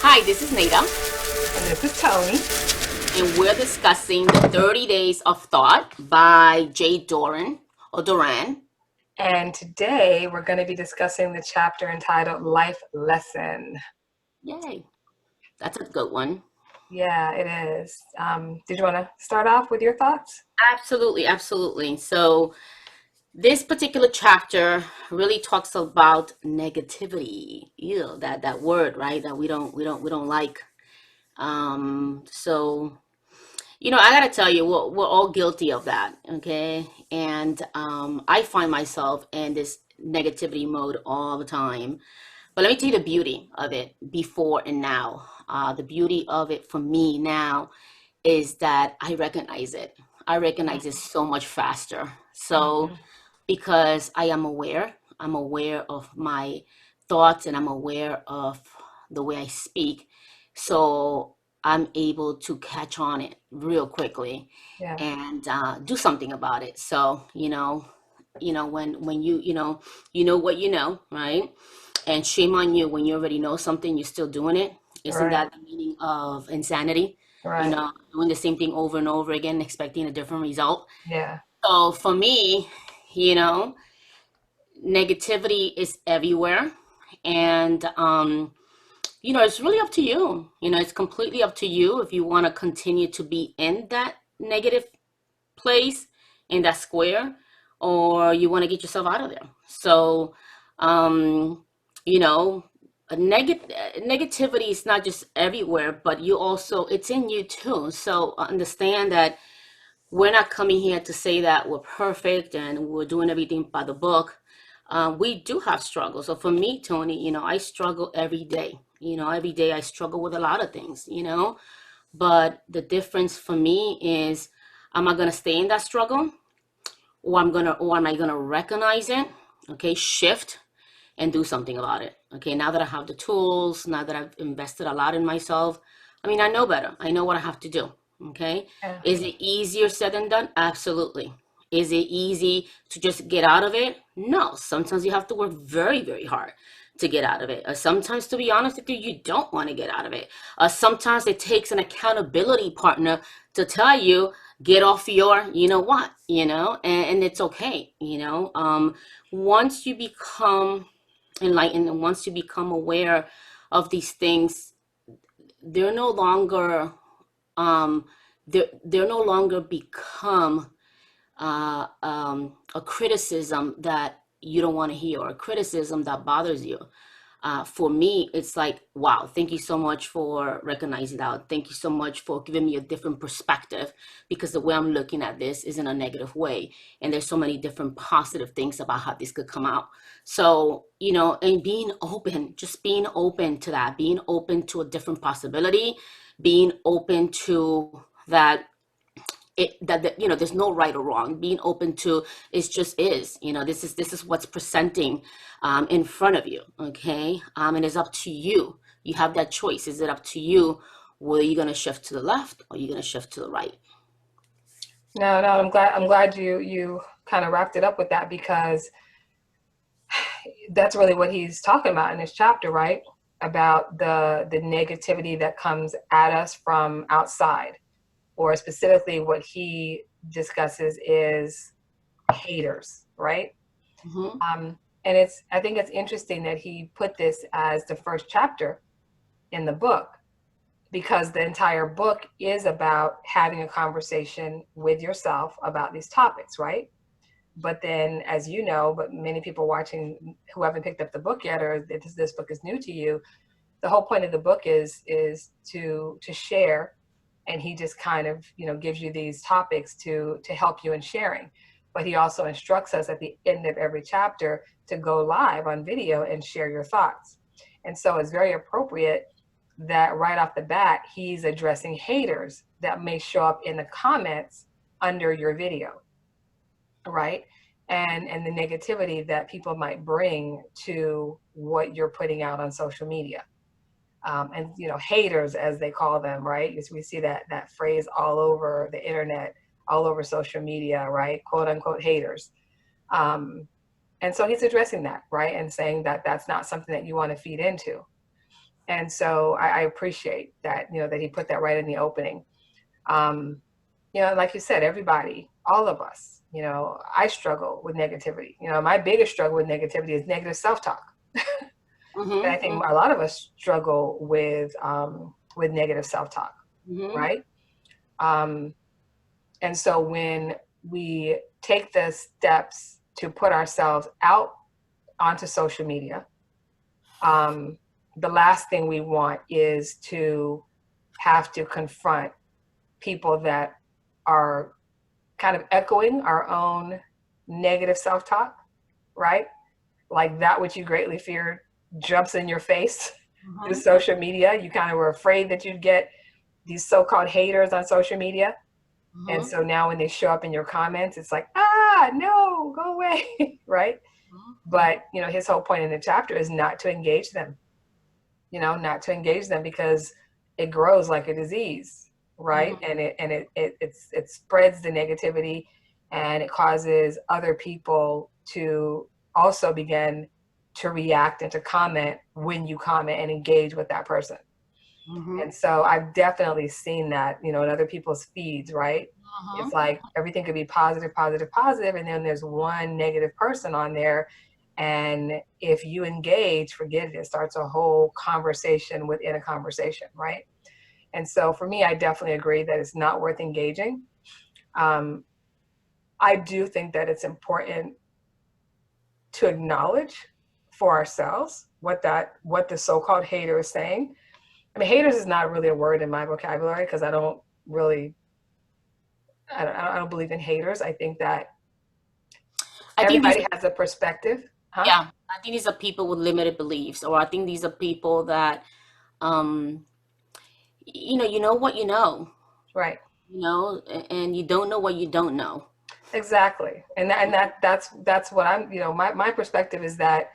Hi, this is Nada, And this is Tony. and we're discussing the 30 Days of Thought by Jay Doran or Doran. And today we're going to be discussing the chapter entitled Life Lesson. Yay, that's a good one. Yeah, it is. Did you want to start off with your thoughts? Absolutely, absolutely. So this particular chapter really talks about negativity. That word, right? That we don't like. So I gotta tell you, we're all guilty of that, okay? And I find myself in this negativity mode all the time. But let me tell you the beauty of it before and now. The beauty of it for me now is that I recognize it. I recognize it so much faster. So, Mm-hmm. because I'm aware of my thoughts and I'm aware of the way I speak. So, I'm able to catch on it real quickly Yeah, and do something about it. So, when you know what you know, right? And shame on you when you already know something, you're still doing it. Isn't right, that the meaning of insanity? right. Doing the same thing over and over again, expecting a different result. Yeah, So for me, you know, negativity is everywhere. And, it's really up to you. It's completely up to you if you want to continue to be in that negative place, in that square, or you want to get yourself out of there. So, um, you know, negativity is not just everywhere, but it's in you too. So understand that we're not coming here to say that we're perfect and we're doing everything by the book. We do have struggles. So for me, Tony, I struggle every day. Every day I struggle with a lot of things. But the difference for me is, am I gonna stay in that struggle, or am I gonna recognize it? Okay, shift and do something about it. Okay, now that I have the tools, now that I've invested a lot in myself, I mean, I know better. I know what I have to do. Okay, yeah. is it easier said than done? Absolutely. Is it easy to just get out of it? No. Sometimes you have to work very, very hard to get out of it. Sometimes, to be honest with you, you don't want to get out of it. Sometimes it takes an accountability partner to tell you, get off your, you know what, and it's okay. Once you become enlightened and once you become aware of these things, they're no longer they're no longer become a criticism that you don't want to hear, or a criticism that bothers you. For me, it's like, wow, thank you so much for recognizing that. Thank you so much for giving me a different perspective, because the way I'm looking at this is in a negative way. And there's so many different positive things about how this could come out. So, and being open, just being open to that, being open to a different possibility, being open to that there's no right or wrong. Being open to, it just is, this is what's presenting in front of you. Okay, and it's up to you. You have that choice. Is it up to you whether you're going to shift to the left or you're going to shift to the right? No, no, I'm glad you kind of wrapped it up with that because that's really what he's talking about in this chapter, right? About the negativity that comes at us from outside, or specifically what he discusses is haters, right? Hmm. And I think it's interesting that he put this as the first chapter in the book because the entire book is about having a conversation with yourself about these topics, right? But then, as you know, but many people watching who haven't picked up the book yet, or this book is new to you, the whole point of the book is to share, and he just kind of gives you these topics to help you in sharing, but he also instructs us at the end of every chapter to go live on video and share your thoughts. And so it's very appropriate that right off the bat he's addressing haters that may show up in the comments under your video, right? And the negativity that people might bring to what you're putting out on social media. And haters, as they call them, right? Because we see that phrase all over the internet, all over social media, right? Quote unquote haters. Um, and so he's addressing that, right? And saying that that's not something that you want to feed into. And so I appreciate that, that he put that right in the opening. Um, like you said, everybody, all of us, I struggle with negativity. My biggest struggle with negativity is negative self-talk. And I think Mm-hmm. a lot of us struggle with negative self-talk, Mm-hmm. right? Um, and so when we take the steps to put ourselves out onto social media, um, the last thing we want is to have to confront people that are kind of echoing our own negative self-talk, right? Like that which you greatly feared jumps in your face through Mm-hmm. social media. You kind of were afraid that you'd get these so-called haters on social media. And Mm-hmm. so now when they show up in your comments, it's like, no, go away, right? Mm-hmm. But, his whole point in the chapter is not to engage them, not to engage them because it grows like a disease, right? Mm-hmm. And it spreads the negativity, and it causes other people to also begin to react and to comment when you comment and engage with that person. Mm-hmm. And so I've definitely seen that, in other people's feeds, right? It's Mm-hmm. like everything could be positive, positive, positive, and then there's one negative person on there. And if you engage, forget it, it starts a whole conversation within a conversation, right? And so for me, I definitely agree that it's not worth engaging. Um, I do think that it's important to acknowledge for ourselves what the so-called hater is saying. I mean, haters is not really a word in my vocabulary because I don't really, I don't believe in haters. I think that I think these, everybody has a perspective, huh? yeah, I think these are people with limited beliefs, or I think these are people that, um, you know what Right. and you don't know what you don't know. Exactly. And that's what I'm, my perspective is that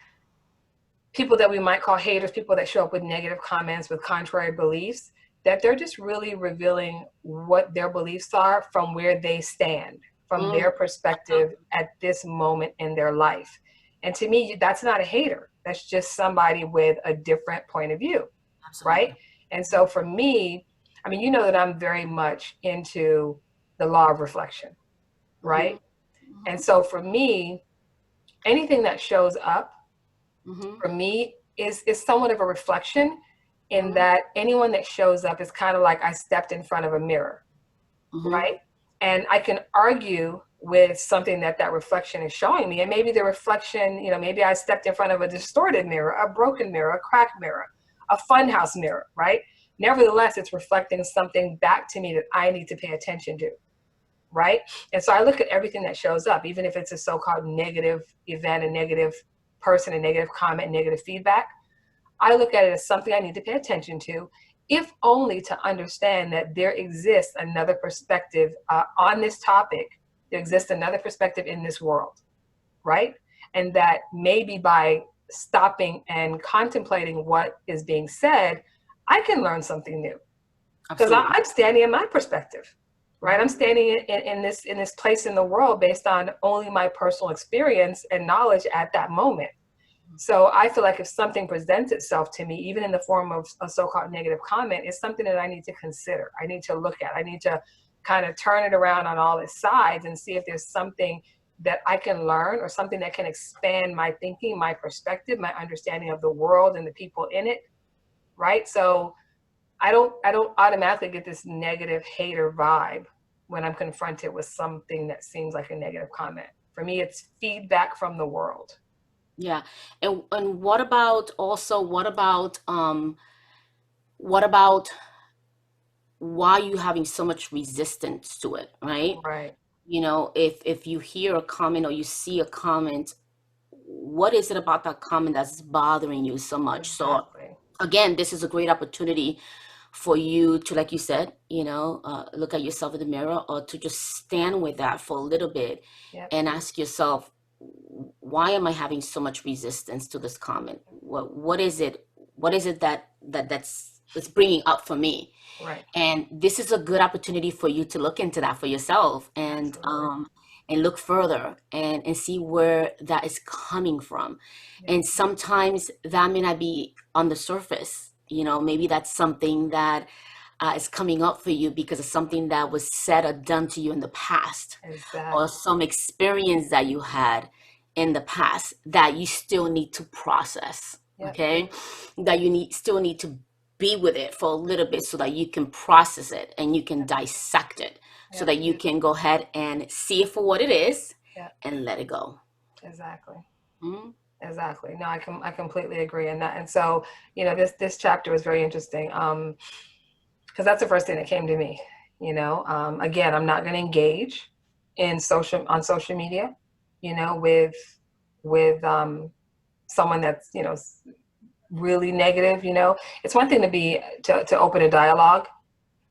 people that we might call haters, people that show up with negative comments, with contrary beliefs, that they're just really revealing what their beliefs are from where they stand, from Mm, their perspective at this moment in their life. And to me, that's not a hater. That's just somebody with a different point of view, right? absolutely. And so for me, I mean, you know that I'm very much into the law of reflection, Mm-hmm. right? And so for me, anything that shows up Mm-hmm. for me is somewhat of a reflection in Mm-hmm. that anyone that shows up is kind of like I stepped in front of a mirror, Mm-hmm. right? And I can argue with something that reflection is showing me. And maybe the reflection, maybe I stepped in front of a distorted mirror, a broken mirror, a cracked mirror, a funhouse mirror, right? Nevertheless, it's reflecting something back to me that I need to pay attention to, right? And so I look at everything that shows up, even if it's a so-called negative event, a negative person, a negative comment, negative feedback. I look at it as something I need to pay attention to, if only to understand that there exists another perspective on this topic. There exists another perspective in this world, right? And that maybe by stopping and contemplating what is being said, I can learn something new because Absolutely. I'm standing in my perspective, right? I'm Mm-hmm. standing in this place in the world based on only my personal experience and knowledge at that moment. So I feel like if something presents itself to me, even in the form of a so-called negative comment, it's something that I need to consider. I need to look at. I need to kind of turn it around on all its sides and see if there's something that I can learn or something that can expand my thinking, my perspective, my understanding of the world and the people in it. Right. So I don't automatically get this negative hater vibe when I'm confronted with something that seems like a negative comment. For me, it's feedback from the world. Yeah. And what about also what about why you having so much resistance to it, right? Right. If you hear a comment or you see a comment, what is it about that comment that's bothering you so much? So Exactly. again, this is a great opportunity for you to, like you said, look at yourself in the mirror, or to just stand with that for a little bit Yep. and ask yourself, why am I having so much resistance to this comment? What is it that's bringing up for me? Right. And this is a good opportunity for you to look into that for yourself, Absolutely. and look further and see where that is coming from. Yep. And sometimes that may not be on the surface. Maybe that's something that is coming up for you because of something that was said or done to you in the past, or Exactly. some experience that you had in the past that you still need to process. Yep. Okay, that you still need to be with it for a little bit so that you can process it and you can Yep. dissect it so Yep. that you can go ahead and see it for what it is Yep. and let it go. Exactly. Mhm. Exactly. No, I completely agree in that. And so, this chapter is very interesting. Because that's the first thing that came to me. Again, I'm not going to engage on social media, with someone that's really negative. It's one thing to open a dialogue,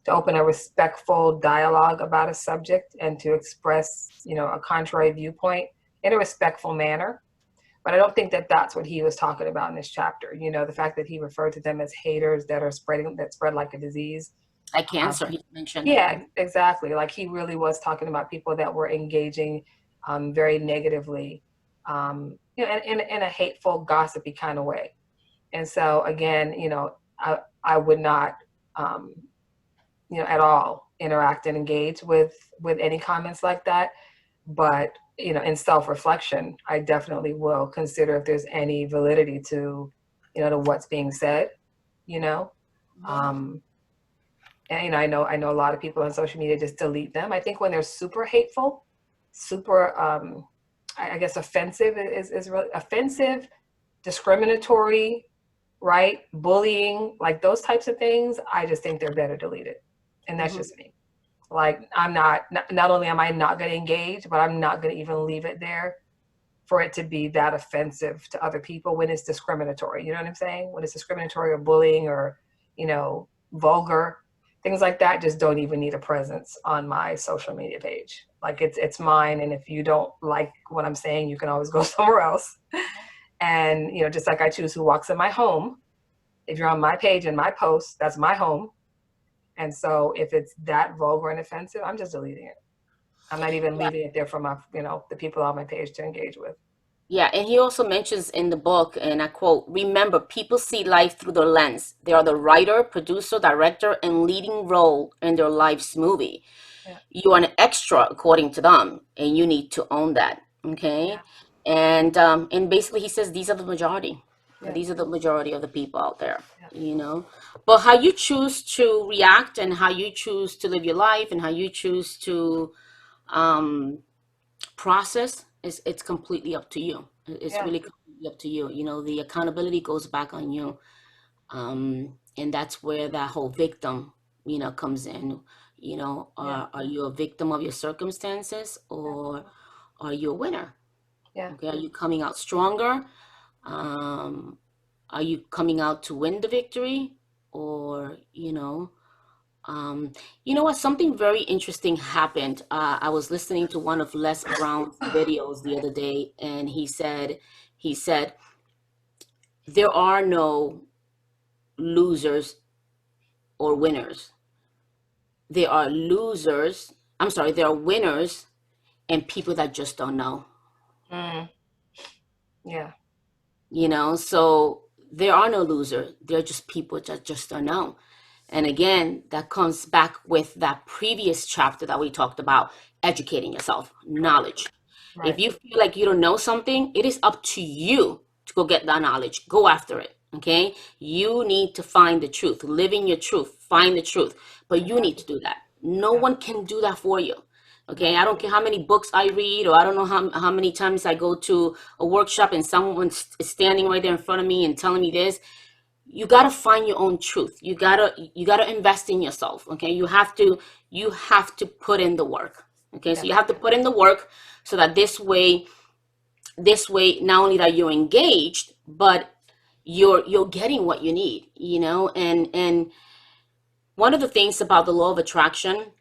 to open a respectful dialogue about a subject, and to express a contrary viewpoint in a respectful manner. But I don't think that that's what he was talking about in this chapter. The fact that he referred to them as haters that spread like a disease. Like Um, cancer, he mentioned. yeah, exactly. Like he really was talking about people that were engaging very negatively, in a hateful, gossipy kind of way. And so again, I would not, um, at all interact and engage with any comments like that. But in self-reflection, I definitely will consider if there's any validity to what's being said. You know, um, and I know a lot of people on social media just delete them. I think when they're super hateful, super, I guess offensive is really offensive, discriminatory, right? Bullying, like those types of things. I just think they're better deleted, and that's Mhm. just me. Like I'm not only am I not going to engage, but I'm not going to even leave it there for it to be that offensive to other people when it's discriminatory. You know what I'm saying? When it's discriminatory or bullying or, vulgar, things like that just don't even need a presence on my social media page. Like it's mine. And if you don't like what I'm saying, you can always go somewhere else. And, just like I choose who walks in my home, if you're on my page and my post, that's my home. And so if it's that vulgar and offensive, I'm just deleting it. I'm not even Yeah. leaving it there for the people on my page to engage with. Yeah, and he also mentions in the book, and I quote, remember, people see life through their lens. They are the writer, producer, director, and leading role in their life's movie. Yeah. You are an extra according to them, and you need to own that. Okay. Yeah. And basically he says these are the majority. Yeah. These are the majority of the people out there, Yeah. you know. But how you choose to react and how you choose to live your life and how you choose to um process is it's completely up to you. It's Yeah. really completely up to you. The accountability goes back on you. And that's where that whole victim, comes in. Yeah. Are you a victim of your circumstances, Yeah. or are you a winner? Yeah. Okay, are you coming out stronger? Um, are you coming out to win the victory? Or, you know what? Something very interesting happened. I was listening to one of Les Brown's videos the other day, and he said, there are no losers or winners. There are losers. I'm sorry, there are winners and people that just don't know. Mm. Yeah. So there are no losers. They're just people that just don't know. And again, that comes back with that previous chapter that we talked about, educating yourself, Right. knowledge. If Right. you feel like you don't know something, it is up to you to go get that knowledge. Go after it. Okay. You need to find the truth, live in your truth, find the truth. But you Yeah. need to do that. No Yeah. one can do that for you. Okay. Right. I don't care how many books I read, or I don't know how many times I go to a workshop and someone is standing right there in front of me and telling me this. You got to find your own truth. You got to invest in yourself. Okay. You have to put in the work. Okay. So Yeah. you have to put in the work so that this way not only that you're engaged, but you're getting what you need, and one of the things about the law of attraction,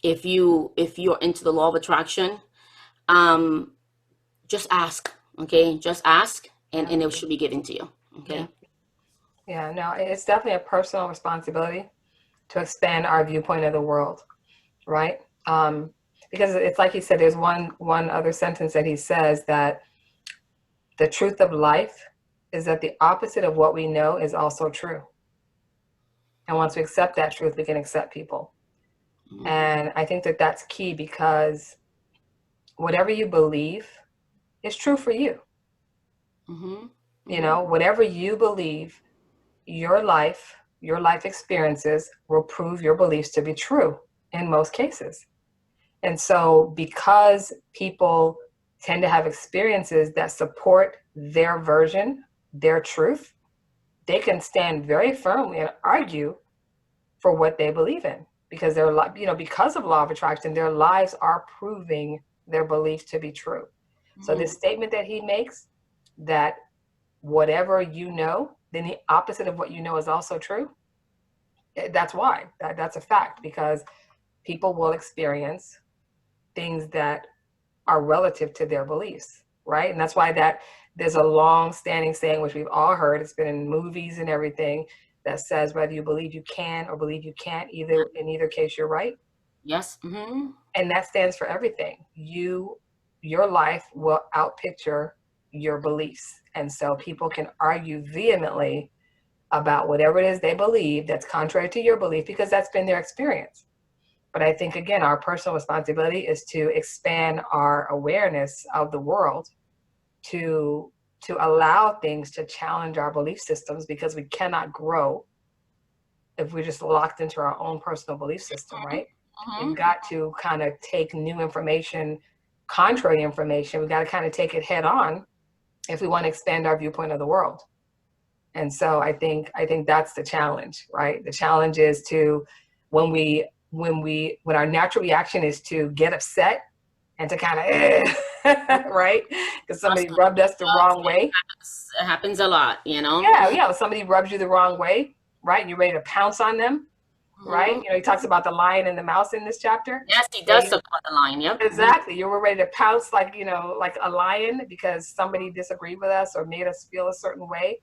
if you're into the law of attraction, um just ask. Okay, just ask, and Yeah. and it should be given to you. Yeah. Okay. Yeah. No, it's definitely a personal responsibility to expand our viewpoint of the world, right? Because it's like he said, there's one other sentence that he says that the truth of life is that the opposite of what we know is also true. And once we accept that truth, we can accept people. Mm-hmm. And I think that that's key, because whatever you believe is true for you. Mm-hmm. You know, whatever you believe, your life experiences will prove your beliefs to be true in most cases. And so, because people tend to have experiences that support their version, their truth, they can stand very firmly and argue for what they believe in, because they're, you know, because of law of attraction, their lives are proving their belief to be true. So this statement that he makes, that whatever you know, then the opposite of what you know is also true. That's why that's a fact, because people will experience things that are relative to their beliefs, right? And that's why that there's a long standing saying, which we've all heard, it's been in movies and everything, that says whether you believe you can or believe you can't, either in either case you're right. Yes. Mm-hmm. And that stands for everything. Your life will outpicture your beliefs. And so people can argue vehemently about whatever it is they believe that's contrary to your belief, because that's been their experience. But I think, again, our personal responsibility is to expand our awareness of the world, to allow things to challenge our belief systems, because we cannot grow if we're just locked into our own personal belief system, right? We've got to kind of take new information, contrary information. We've got to kind of take it head on if we want to expand our viewpoint of the world. And so I think that's the challenge, right? The challenge is to, when our natural reaction is to get upset and to kind of, right? Because somebody rubbed us the wrong way. It happens a lot, you know? Yeah. Somebody rubs you the wrong way, right? And you're ready to pounce on them, right? You know, he talks about the lion and the mouse in this chapter. Yes, he does talk about the line. Yep. Exactly. You were ready to pounce, like, you know, like a lion, because somebody disagreed with us or made us feel a certain way.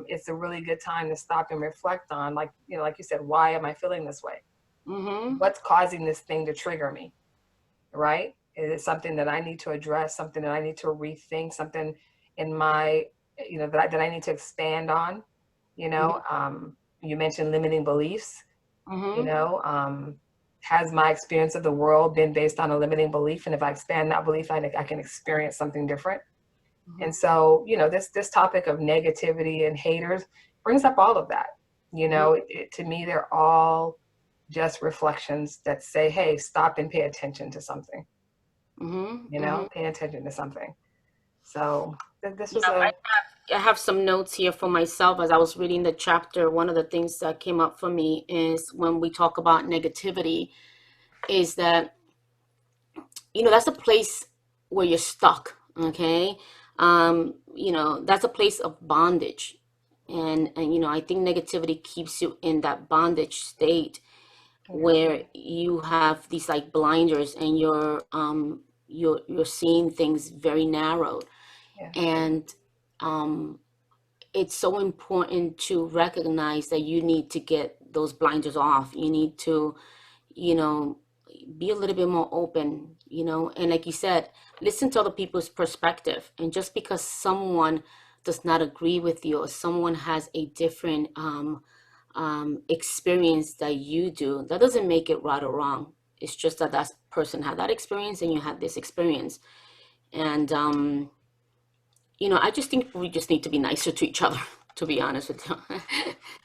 It's a really good time to stop and reflect on, like, you know, like you said, why am I feeling this way? What's causing this thing to trigger me, right? Is it something that I need to address, something that I need to rethink, something in my, you know, that I need to expand on? You know, you mentioned limiting beliefs. You know, has my experience of the world been based on a limiting belief? And if I expand that belief, I can experience something different. And so, you know, this topic of negativity and haters brings up all of that. You know, to me, they're all just reflections that say, hey, stop and pay attention to something. You know, pay attention to something. So this was I have some notes here for myself as I was reading the chapter. One of the things that came up for me is when we talk about negativity, is that, you know, that's a place where you're stuck. Okay. You know, that's a place of bondage. And, you know, I think negativity keeps you in that bondage state where you have these like blinders and you're seeing things very narrow. And it's so important to recognize that you need to get those blinders off. You need to, you know, be a little bit more open, you know, and like you said, listen to other people's perspective. And just because someone does not agree with you, or someone has a different experience that you do, that doesn't make it right or wrong. It's just that that person had that experience and you had this experience. And you know, I just think we just need to be nicer to each other, to be honest with you.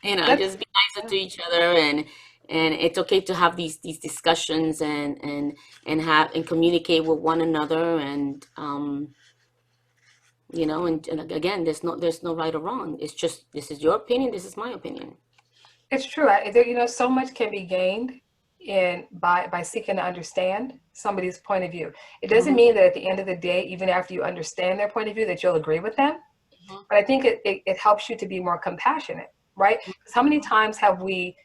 You know, just be nicer to each other, and it's okay to have these discussions and have and communicate with one another, and you know, and again, there's no right or wrong. It's just, this is your opinion, this is my opinion. It's true. You know, so much can be gained by seeking to understand somebody's point of view. It doesn't mean that at the end of the day, even after you understand their point of view, that you'll agree with them. But I think it helps you to be more compassionate, right? Because how many times have we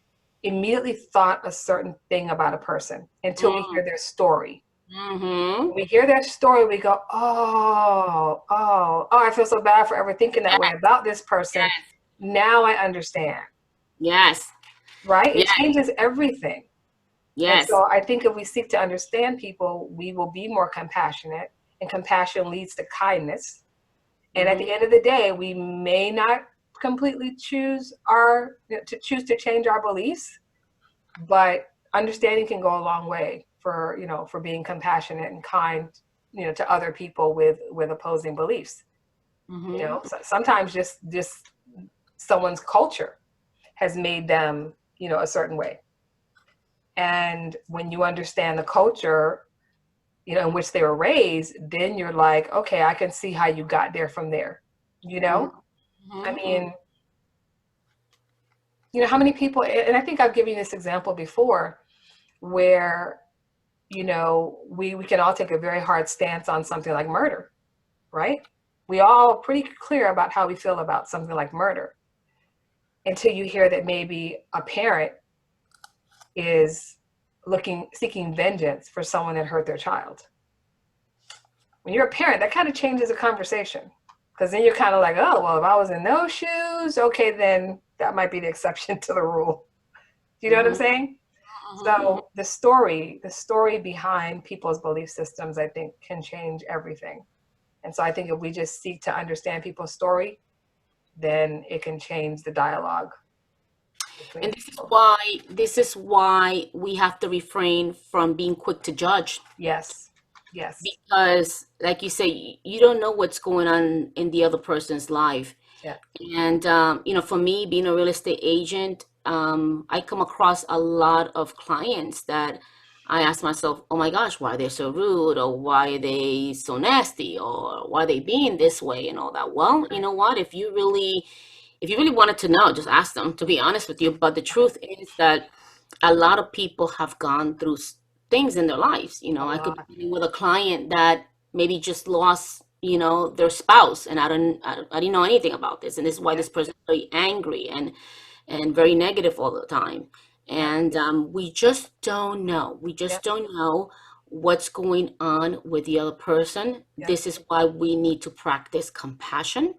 immediately thought a certain thing about a person until we hear their story? When we hear their story, we go, oh, I feel so bad for ever thinking that way about this person. Now I understand. Yes. Right? It Yes. changes everything. And Yes. so I think if we seek to understand people, we will be more compassionate, and compassion leads to kindness. And at the end of the day, we may not completely choose to change our beliefs, but understanding can go a long way for, for being compassionate and kind, to other people with opposing beliefs. So sometimes just someone's culture has made them, a certain way. And when you understand the culture, in which they were raised, then you're like, okay, I can see how you got there from there. I mean, how many people, and I think I've given you this example before, where, we can all take a very hard stance on something like murder, right? We all pretty clear about how we feel about something like murder, until you hear that maybe a parent is seeking vengeance for someone that hurt their child. When you're a parent, that kind of changes the conversation, because then you're kind of like, oh, well, if I was in those shoes, okay, then that might be the exception to the rule. Do you know what I'm saying? So the story behind people's belief systems, I think, can change everything. And so I think if we just seek to understand people's story, then it can change the dialogue. And this is why we have to refrain from being quick to judge. Yes. Because, like you say, you don't know what's going on in the other person's life. Yeah. And for me, being a real estate agent, I come across a lot of clients that I ask myself, oh my gosh, why are they so rude, or why are they so nasty, or why are they being this way and all that. Well, you know what? If you really wanted to know, just ask them, to be honest with you. But the truth is that a lot of people have gone through things in their lives. I could be with a client that maybe just lost, their spouse, and I didn't know anything about this, and this is why this person is very angry and very negative all the time. And we just don't know. We just don't know what's going on with the other person. This is why we need to practice compassion.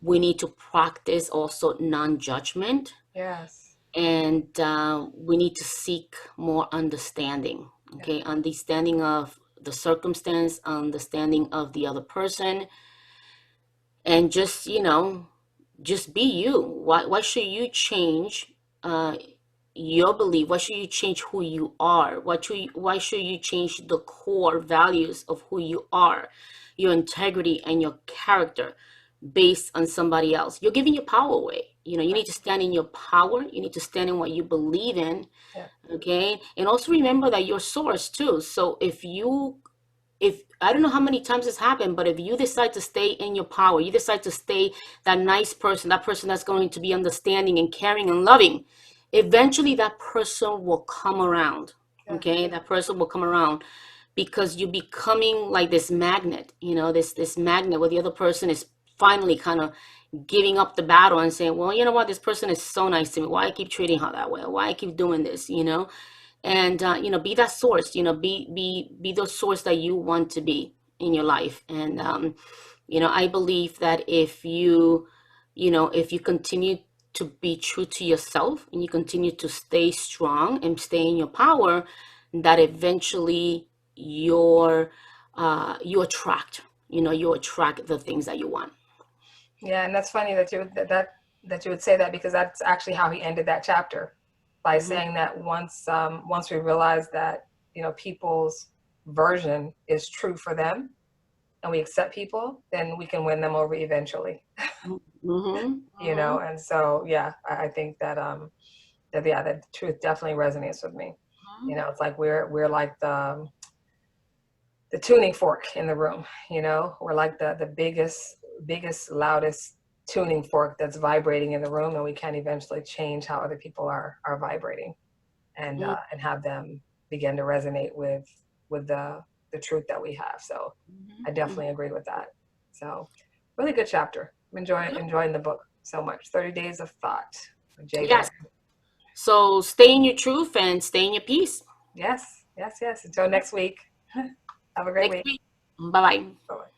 We need to practice also non-judgment. Yes. And we need to seek more understanding. Okay, understanding of the circumstance, understanding of the other person, and just just be you. Why should you change your belief? Why should you change who you are? Why should you change the core values of who you are, your integrity and your character, based on somebody else? You're giving your power away. You need to stand in your power. You need to stand in what you believe in. Okay. And also remember that you're source too. So if I don't know how many times this happened, but if you decide to stay in your power, you decide to stay that nice person, that person that's going to be understanding and caring and loving, eventually that person will come around. Okay. That person will come around, because you're becoming like this magnet, this magnet where the other person is finally kind of giving up the battle and saying, well, you know what, this person is so nice to me. Why I keep treating her that way? Why I keep doing this, And, be that source, be the source that you want to be in your life. And, I believe that if you continue to be true to yourself, and you continue to stay strong and stay in your power, that eventually you attract the things that you want. Yeah, and that's funny that you would say that, because that's actually how he ended that chapter, by saying that once we realize that people's version is true for them, and we accept people, then we can win them over eventually. And so I think that the truth definitely resonates with me. It's like we're like the tuning fork in the room. We're like the biggest, loudest tuning fork that's vibrating in the room, and we can eventually change how other people are vibrating, and have them begin to resonate with the truth that we have. So I definitely agree with that. So really good chapter. I'm enjoying the book so much. 30 Days of Thought with Jay Doran. So stay in your truth and stay in your peace. Yes. Until next week. Have a great week. Bye-bye. Bye-bye.